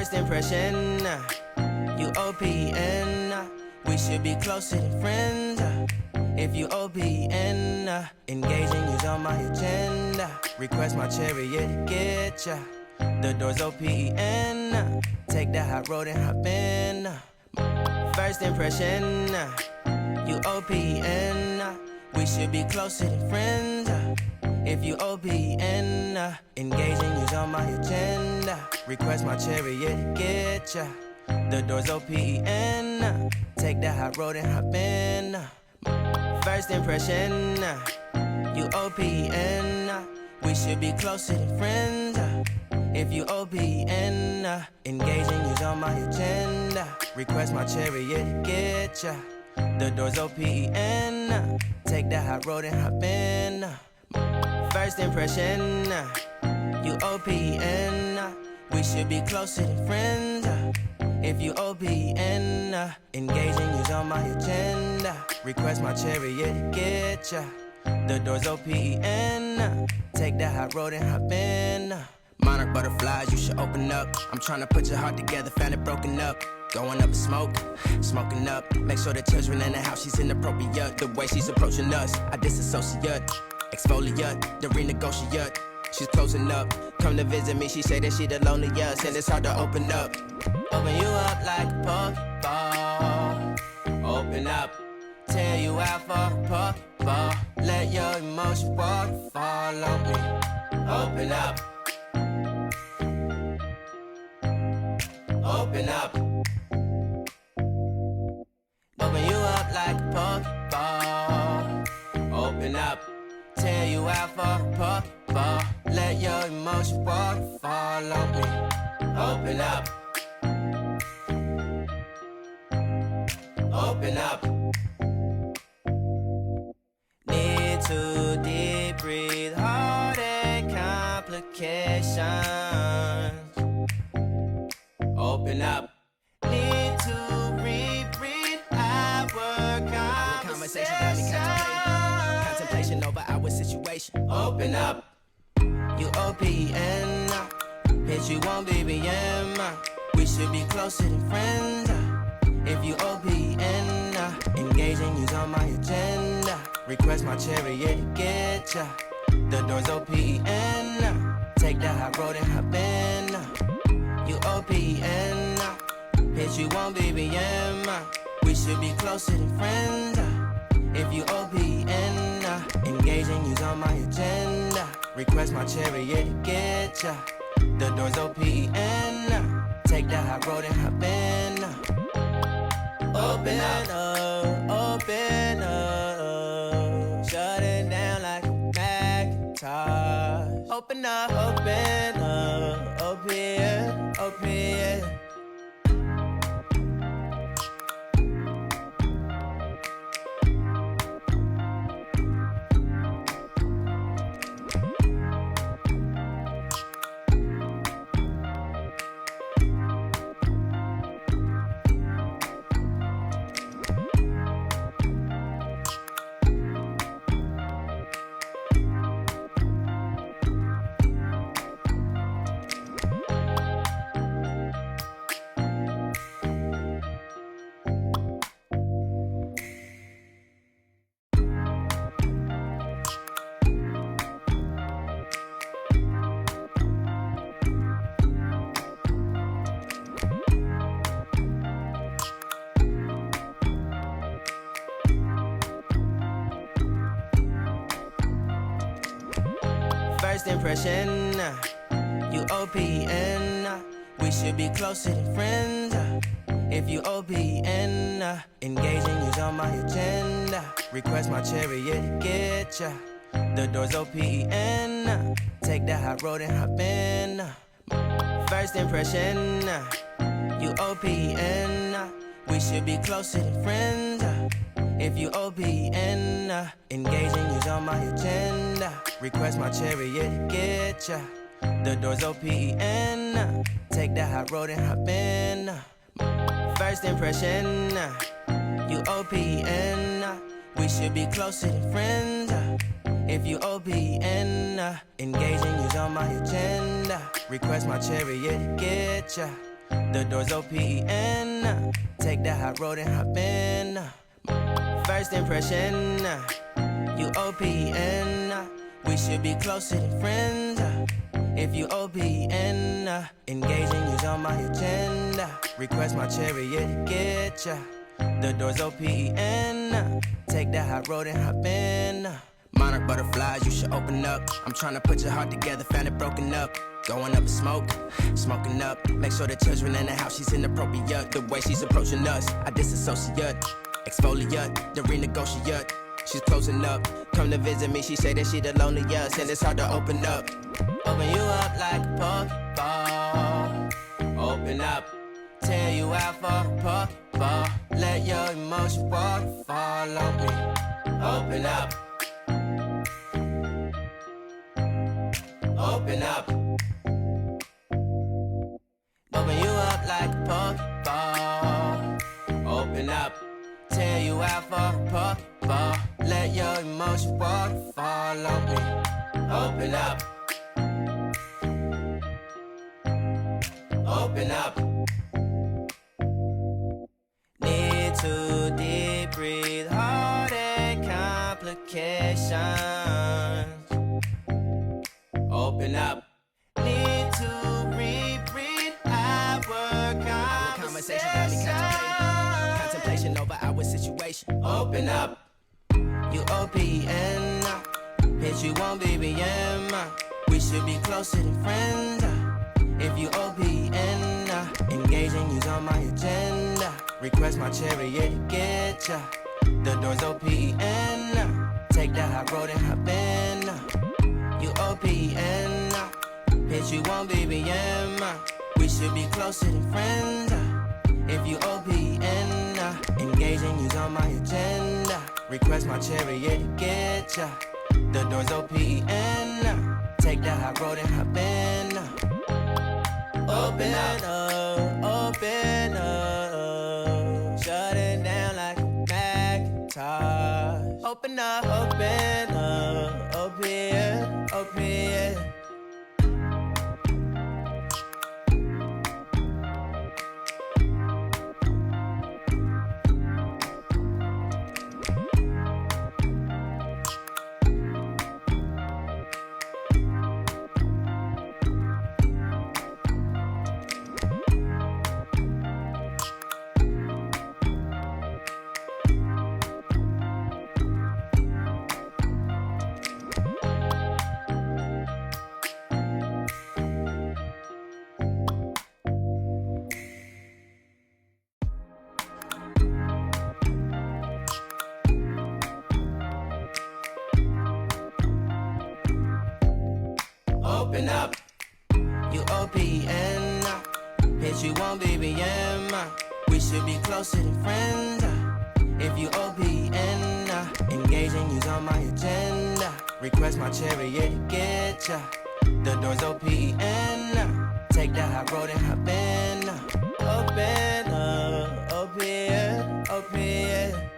First impression, you OPN, we should be closer than friends. If you OPN, engaging you's on my agenda. Request my chariot to get ya. The door's OPN, take that hot road and hop in. First impression, you OPN, we should be closer than friends. If you OPN, engaging you's on my agenda. Request my chariot to get ya. The door's OPN, take that hot road and hop in. First impression, you OPN, we should be closer than friends. If you OPN, engaging you's on my agenda. Request my chariot to get ya. The door's OPN, take that hot road and hop in. First impression, you OPN, we should be closer than friends. If you OPN, engaging you's on my agenda. Request my chariot to get ya. The door's OPN, take that hot road and hop in. Monarch butterflies, you should open up. I'm trying to put your heart together, found it broken up. Going up in smoke, smoking up. Make sure the children in the house, she's inappropriate. The way she's approaching us, I disassociate. Exfoliate, the renegotiate. She's closing up, come to visit me. She say that she the loneliest, and it's hard to open up. Open you up like a Pokeball. Open up, tear you out for a Pokeball. Let your emotion waterfall on me. Open up. Open up. Open you up like a Pokeball. Open up, tear you out for a Pokeball. Let your emotion waterfall on me. Open up. Open up. Need to deep breathe, heart and complications. Open up. Need to reread our conversation. Got me contemplation over our situation. Open up. You OPN, bitch, you won't BBM. We should be closer than friends. If you OPN, engaging you's on my agenda. Request my chariot to get ya. The door's OPN, take that hot road and hop in. You OPN, bitch, you won't BBM. We should be closer than friends. If you OPN, engaging you's on my agenda. Request my chariot to get ya. The door's OPN, take that hot road and hop in. Open up, open up, shut it down like a Macintosh. Open up, open, open. First impression, you OPN, we should be closer than friends. If you OPN, engaging you's on my agenda. Request my chariot to get ya. The door's OPN, take that hot road and hop in. First impression, you OPN, we should be closer than friends. If you OPN, engaging you's on my agenda. Request my chariot to get ya. The door's OPN, take that hot road and hop in. First impression, you OPN, we should be closer than friends. If you OPN, engaging you's on my agenda. Request my chariot to get ya. The door's open. Take the high road and hop in. First impression, you open. We should be closer than friends. If you open, engaging you's on my agenda. Request my chariot to get ya. The door's open. Take the high road and hop in. Monarch butterflies, you should open up. I'm trying to put your heart together, found it broken up. Going up in smoke, smoking up. Make sure the children in the house, she's inappropriate. The way she's approaching us, I disassociate. Exfoliate, the renegotiate. She's closing up, come to visit me. She say that she the loneliest, and it's hard to open up. Open you up like a Pokeball. Open up, tear you out for a Pokeball. Let your emotion waterfall on me. Open up. Open up. Open you up like a Pokeball. Open up. Tear you out for a Pokeball. Let your emotion waterfall on me. Open up. Open up. Need to deep breathe, heartache complications. Open up. Need to reread our conversation. Got me contemplation over our situation. Open up. You OPN. Bitch, you won't BBM. We should be closer than friends. If you OPN, engaging you's on my agenda. Request my chariot to get ya. The door's OPN. Take the high road and hop in. You OPN. Bitch, you won't BBM. We should be closer than friends. If you OPN, engaging you's on my agenda. Request my chariot to get ya. The door's OPN. Take the high road and hop in. Open up, open up. Shut it down like a Macintosh. Open up, open up. Open, open. Open up, you OPN. Bitch, you won't BBM. We should be closer than friends. If you OPN, engaging you's on my agenda. Request my chariot to get ya. The door's OPN. Take the high road and hop in. Open up, open, open.